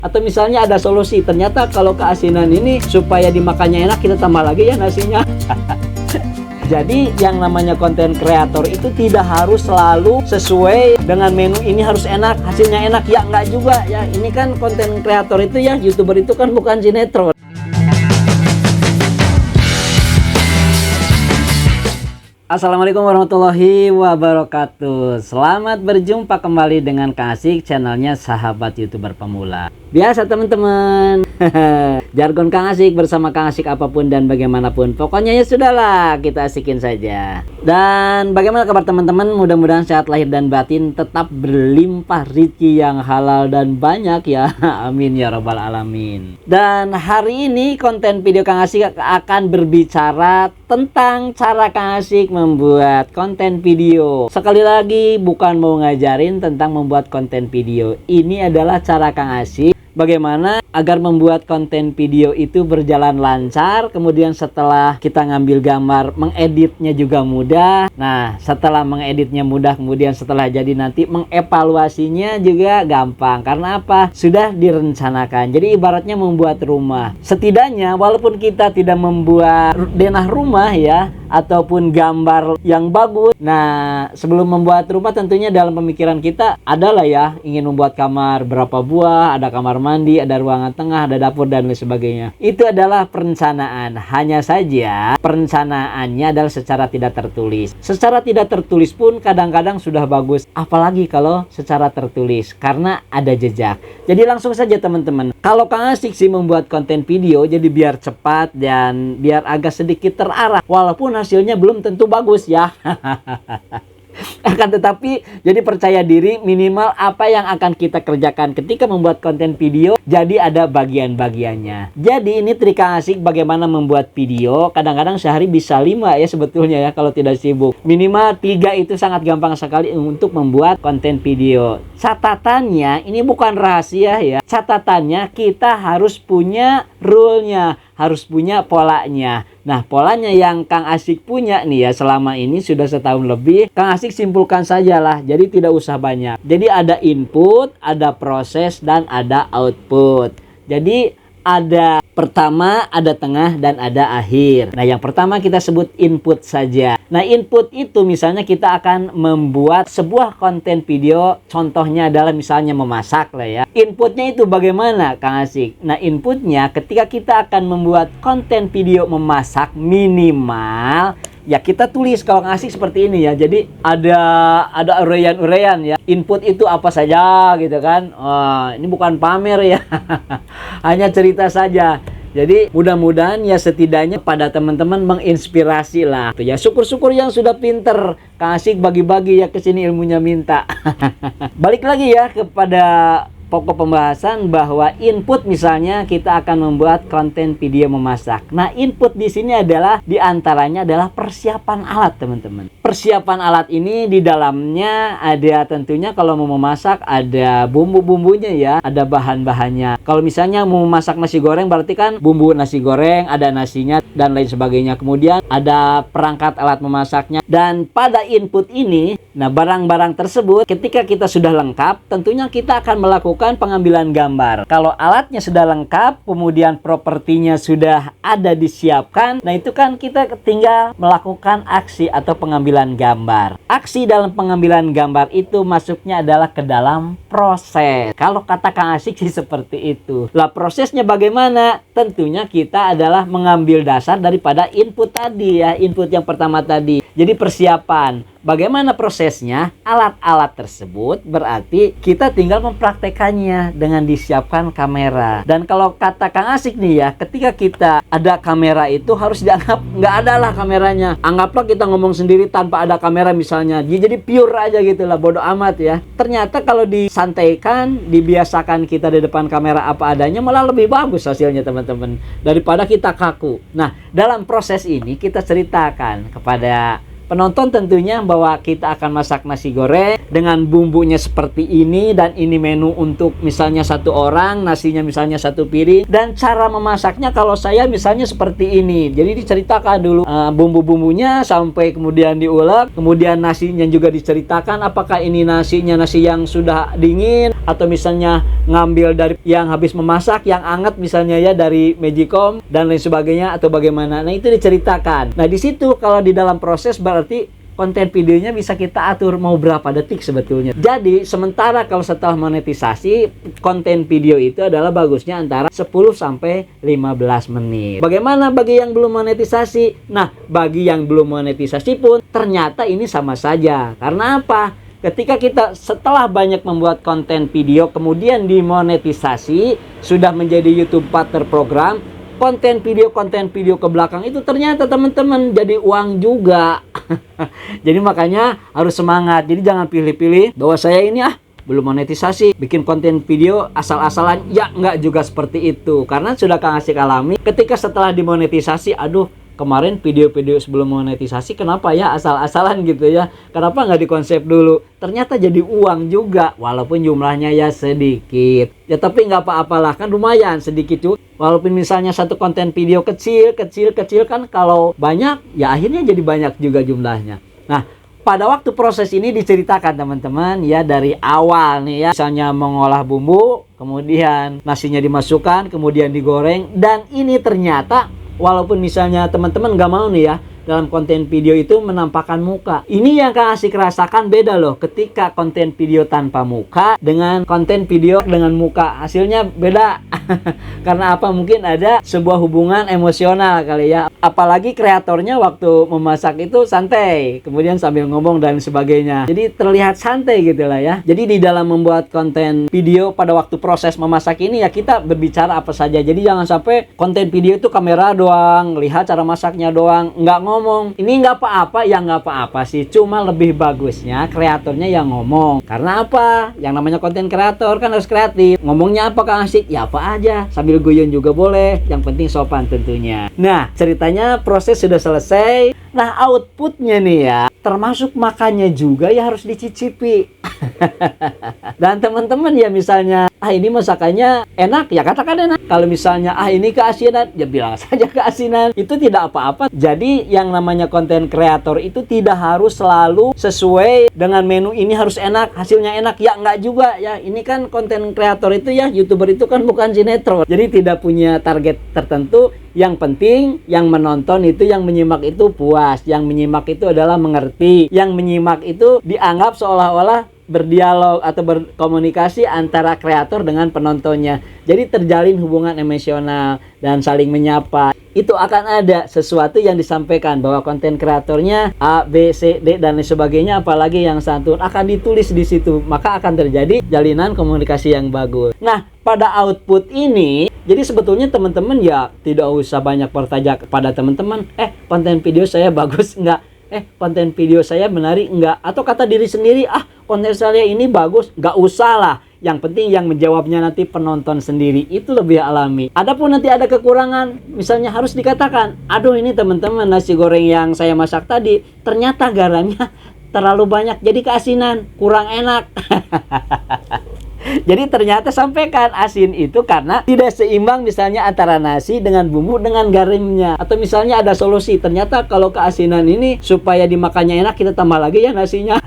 Atau misalnya ada solusi, ternyata kalau keasinan ini supaya dimakannya enak, kita tambah lagi ya nasinya. Jadi yang namanya konten kreator itu tidak harus selalu sesuai dengan menu ini harus enak, hasilnya enak. Ya enggak juga ya, ini kan konten kreator itu ya, YouTuber itu kan bukan sinetron. Assalamualaikum warahmatullahi wabarakatuh. Selamat berjumpa kembali dengan Kang Asyik, channelnya Sahabat YouTuber Pemula. Biasa teman-teman, jargon Kang Asyik bersama Kang Asyik apapun dan bagaimanapun. Pokoknya ya sudahlah, kita asikin saja. Dan bagaimana kabar teman-teman? Mudah-mudahan sehat lahir dan batin, tetap berlimpah rezeki yang halal dan banyak ya. Amin ya rabbal alamin. Dan hari ini konten video Kang Asyik akan berbicara tentang cara Kang Asyik membuat konten video. Sekali lagi, bukan mau ngajarin tentang membuat konten video. Ini adalah cara Kang Asyik bagaimana agar membuat konten video itu berjalan lancar. Kemudian setelah kita ngambil gambar, mengeditnya juga mudah. Nah, setelah mengeditnya mudah, kemudian setelah jadi nanti mengevaluasinya juga gampang. Karena apa? Sudah direncanakan. Jadi ibaratnya membuat rumah. Setidaknya walaupun kita tidak membuat denah rumah ya, ataupun gambar yang bagus. Nah, sebelum membuat rumah tentunya dalam pemikiran kita adalah ya, ingin membuat kamar berapa buah, ada kamar mandi, ada ruangan tengah, ada dapur dan lain sebagainya. Itu adalah perencanaan. Hanya saja perencanaannya adalah secara tidak tertulis. Secara tidak tertulis pun kadang-kadang sudah bagus, apalagi kalau secara tertulis karena ada jejak. Jadi langsung saja teman-teman. Kalau Kang Asyik sih membuat konten video jadi biar cepat dan biar agak sedikit terarah, walaupun hasilnya belum tentu bagus ya. Akan tetapi jadi percaya diri, minimal apa yang akan kita kerjakan ketika membuat konten video jadi ada bagian-bagiannya. Jadi ini trik Kang Asyik bagaimana membuat video. Kadang-kadang sehari bisa 5 ya sebetulnya ya kalau tidak sibuk. Minimal 3 itu sangat gampang sekali untuk membuat konten video. Catatannya ini bukan rahasia ya. Catatannya kita harus punya rule-nya, harus punya polanya. Nah, polanya yang Kang Asyik punya nih ya selama ini sudah setahun lebih, Kang Asyik simpulkan sajalah. Jadi tidak usah banyak. Jadi ada input, ada proses, dan ada output. Jadi ada pertama, ada tengah, dan ada akhir. Nah, yang pertama kita sebut input saja. Nah, input itu misalnya kita akan membuat sebuah konten video. Contohnya adalah misalnya memasak lah ya. Inputnya itu bagaimana Kang Asyik? Nah, inputnya ketika kita akan membuat konten video memasak, minimal ya kita tulis kalau Kang Asyik seperti ini ya. Jadi ada uraian-uraian ya. Input itu apa saja gitu kan. Ini bukan pamer ya. Hanya cerita saja. Jadi mudah-mudahan ya setidaknya pada teman-teman menginspirasi lah. Ya syukur-syukur yang sudah pinter. Kang Asyik bagi-bagi ya ke sini ilmunya minta. Balik lagi ya kepada pokok pembahasan bahwa input misalnya kita akan membuat konten video memasak. Nah, input di sini adalah diantaranya adalah persiapan alat teman-teman. Persiapan alat ini di dalamnya ada tentunya kalau mau memasak ada bumbu-bumbunya ya, ada bahan-bahannya. Kalau misalnya mau memasak nasi goreng berarti kan bumbu nasi goreng, ada nasinya dan lain sebagainya. Kemudian ada perangkat alat memasaknya. Dan pada input ini, nah barang-barang tersebut ketika kita sudah lengkap, tentunya kita akan melakukan pengambilan gambar. Kalau alatnya sudah lengkap, kemudian propertinya sudah ada disiapkan, nah itu kan kita tinggal melakukan aksi atau pengambilan gambar. Aksi dalam pengambilan gambar itu masuknya adalah ke dalam proses. Kalau kata Kang Asyik sih seperti itu. Lah prosesnya bagaimana? Tentunya kita adalah mengambil dasar daripada input tadi ya, input yang pertama tadi. Jadi persiapan. Bagaimana prosesnya? Alat-alat tersebut berarti kita tinggal mempraktekannya dengan disiapkan kamera. Dan kalau kata Kang Asyik nih ya, ketika kita ada kamera itu harus dianggap nggak ada lah kameranya. Anggaplah kita ngomong sendiri tanpa ada kamera misalnya. Jadi pure aja gitu lah, bodo amat ya. Ternyata kalau disantaikan, dibiasakan kita di depan kamera apa adanya malah lebih bagus hasilnya teman-teman. Daripada kita kaku. Nah, dalam proses ini kita ceritakan kepada penonton tentunya bahwa kita akan masak nasi goreng dengan bumbunya seperti ini, dan ini menu untuk misalnya satu orang, nasinya misalnya satu piring, dan cara memasaknya kalau saya misalnya seperti ini. Jadi diceritakan dulu bumbu-bumbunya sampai kemudian diulek, kemudian nasinya juga diceritakan apakah ini nasinya nasi yang sudah dingin atau misalnya ngambil dari yang habis memasak, yang anget misalnya ya dari Magicom dan lain sebagainya, atau bagaimana. Nah, itu diceritakan. Nah, di situ kalau di dalam proses berarti konten videonya bisa kita atur mau berapa detik sebetulnya. Jadi sementara kalau setelah monetisasi, konten video itu adalah bagusnya antara 10 sampai 15 menit. Bagaimana bagi yang belum monetisasi? Nah, bagi yang belum monetisasi pun ternyata ini sama saja. Karena apa? Ketika kita setelah banyak membuat konten video kemudian dimonetisasi, sudah menjadi YouTube Partner Program, konten video ke belakang itu ternyata teman-teman jadi uang juga. Jadi makanya harus semangat. Jadi jangan pilih-pilih bahwa saya ini belum monetisasi, bikin konten video asal-asalan. Ya enggak juga seperti itu. Karena sudah Kang Asik alami ketika setelah dimonetisasi, aduh, kemarin video-video sebelum monetisasi kenapa ya asal-asalan gitu ya, kenapa nggak dikonsep dulu, ternyata jadi uang juga walaupun jumlahnya ya sedikit ya, tapi nggak apa-apalah, kan lumayan sedikit juga. Walaupun misalnya satu konten video kecil kan, kalau banyak ya akhirnya jadi banyak juga jumlahnya. Nah, pada waktu proses ini diceritakan teman-teman ya, dari awal nih ya, misalnya mengolah bumbu, kemudian nasinya dimasukkan, kemudian digoreng, dan ini ternyata walaupun misalnya teman-teman nggak mau nih ya dalam konten video itu menampakkan muka. Ini yang Kang Asik rasakan beda loh ketika konten video tanpa muka dengan konten video dengan muka. Hasilnya beda. Karena apa? Mungkin ada sebuah hubungan emosional kali ya. Apalagi kreatornya waktu memasak itu santai, kemudian sambil ngomong dan sebagainya. Jadi terlihat santai gitu lah ya. Jadi di dalam membuat konten video pada waktu proses memasak ini ya kita berbicara apa saja. Jadi jangan sampai konten video itu kamera doang, lihat cara masaknya doang, nggak ngomong. Ini nggak apa-apa, ya nggak apa-apa sih. Cuma lebih bagusnya kreatornya yang ngomong. Karena apa? Yang namanya konten kreator kan harus kreatif. Ngomongnya apa Kang Asik? Ya apa aja. Sambil guyon juga boleh. Yang penting sopan tentunya. Nah, ceritanya proses sudah selesai. Nah, outputnya nih ya, termasuk makannya juga ya harus dicicipi. Dan teman-teman ya misalnya, ini masakannya enak, ya katakan enak. Kalau misalnya, ini keasinan, ya bilang saja keasinan. Itu tidak apa-apa. Jadi yang namanya konten kreator itu tidak harus selalu sesuai dengan menu ini harus enak, hasilnya enak. Ya enggak juga ya. Ini kan konten kreator itu ya, YouTuber itu kan bukan sinetron. Jadi tidak punya target tertentu. Yang penting yang menonton itu, yang menyimak itu puas. Yang menyimak itu adalah mengerti. Yang menyimak itu dianggap seolah-olah berdialog atau berkomunikasi antara kreator dengan penontonnya. Jadi terjalin hubungan emosional dan saling menyapa. Itu akan ada sesuatu yang disampaikan bahwa konten kreatornya A, B, C, D dan lain sebagainya, apalagi yang santun akan ditulis di situ. Maka akan terjadi jalinan komunikasi yang bagus. Nah, pada output ini, jadi sebetulnya teman-teman ya tidak usah banyak bertanya kepada teman-teman, konten video saya bagus enggak? Konten video saya menarik enggak? Atau kata diri sendiri, konten saya ini bagus, enggak usah lah. Yang penting yang menjawabnya nanti penonton sendiri, itu lebih alami. Adapun nanti ada kekurangan, misalnya harus dikatakan, aduh ini teman-teman nasi goreng yang saya masak tadi, ternyata garamnya terlalu banyak, jadi keasinan, kurang enak. Jadi ternyata sampaikan asin itu karena tidak seimbang misalnya antara nasi dengan bumbu dengan garamnya. Atau misalnya ada solusi, ternyata kalau keasinan ini supaya dimakannya enak kita tambah lagi ya nasinya.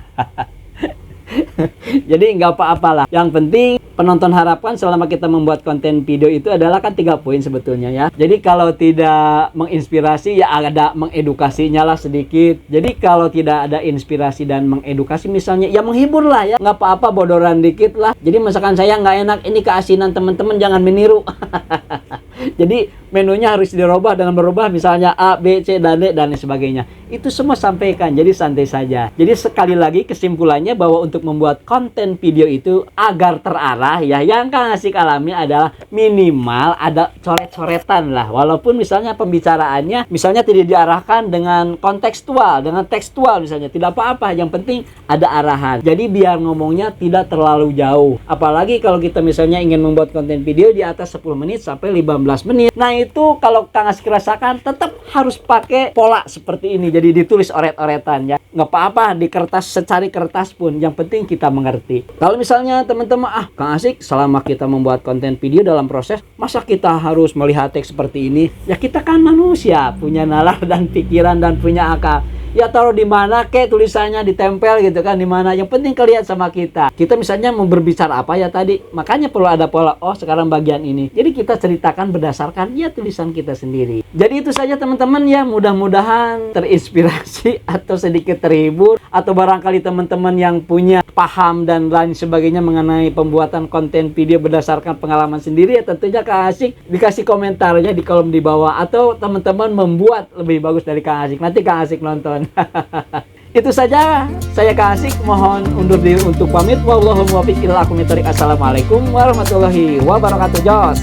Jadi nggak apa-apalah. Yang penting penonton harapkan selama kita membuat konten video itu adalah kan 3 poin sebetulnya ya. Jadi kalau tidak menginspirasi ya ada mengedukasinya lah sedikit. Jadi kalau tidak ada inspirasi dan mengedukasi misalnya ya menghibur lah ya. Nggak apa-apa bodoran dikit lah. Jadi masakan saya nggak enak, ini keasinan teman-teman jangan meniru. Jadi menunya harus dirubah dengan berubah misalnya A, B, C, dan D dan sebagainya. Itu semua sampaikan, jadi santai saja. Jadi sekali lagi kesimpulannya bahwa untuk membuat konten video itu agar terarah ya, yang Kang Asik alami adalah minimal ada coret-coretan lah. Walaupun misalnya pembicaraannya misalnya tidak diarahkan dengan kontekstual, dengan tekstual misalnya, tidak apa-apa. Yang penting ada arahan. Jadi biar ngomongnya tidak terlalu jauh. Apalagi kalau kita misalnya ingin membuat konten video di atas 10 menit sampai 15 menit. Nah itu kalau Kang Asik rasakan tetap harus pakai pola seperti ini. Jadi ditulis oret-oretan ya. Nggak apa-apa di kertas, secari kertas pun. Yang penting kita mengerti. Kalau misalnya teman-teman, Kang Asik selama kita membuat konten video dalam proses, masa kita harus melihat teks seperti ini? Ya kita kan manusia, punya nalar dan pikiran dan punya akal. Ya taruh di mana kek tulisannya, ditempel gitu kan, di mana, yang penting kelihatan sama kita. Kita misalnya mau berbicara apa ya tadi, makanya perlu ada pola. Oh sekarang bagian ini, jadi kita ceritakan berdasarkan ya tulisan kita sendiri. Jadi itu saja teman-teman ya, mudah-mudahan terinspirasi atau sedikit terhibur, atau barangkali teman-teman yang punya paham dan lain sebagainya mengenai pembuatan konten video berdasarkan pengalaman sendiri, ya tentunya Kang Asik dikasih komentarnya di kolom di bawah, atau teman-teman membuat lebih bagus dari Kang Asik, nanti Kang Asik nonton. Itu saja, saya Kang Asik mohon undur diri untuk pamit. Wallahul muwaffiq ila aqwamit thoriq. Assalamualaikum warahmatullahi wabarakatuh. Jos.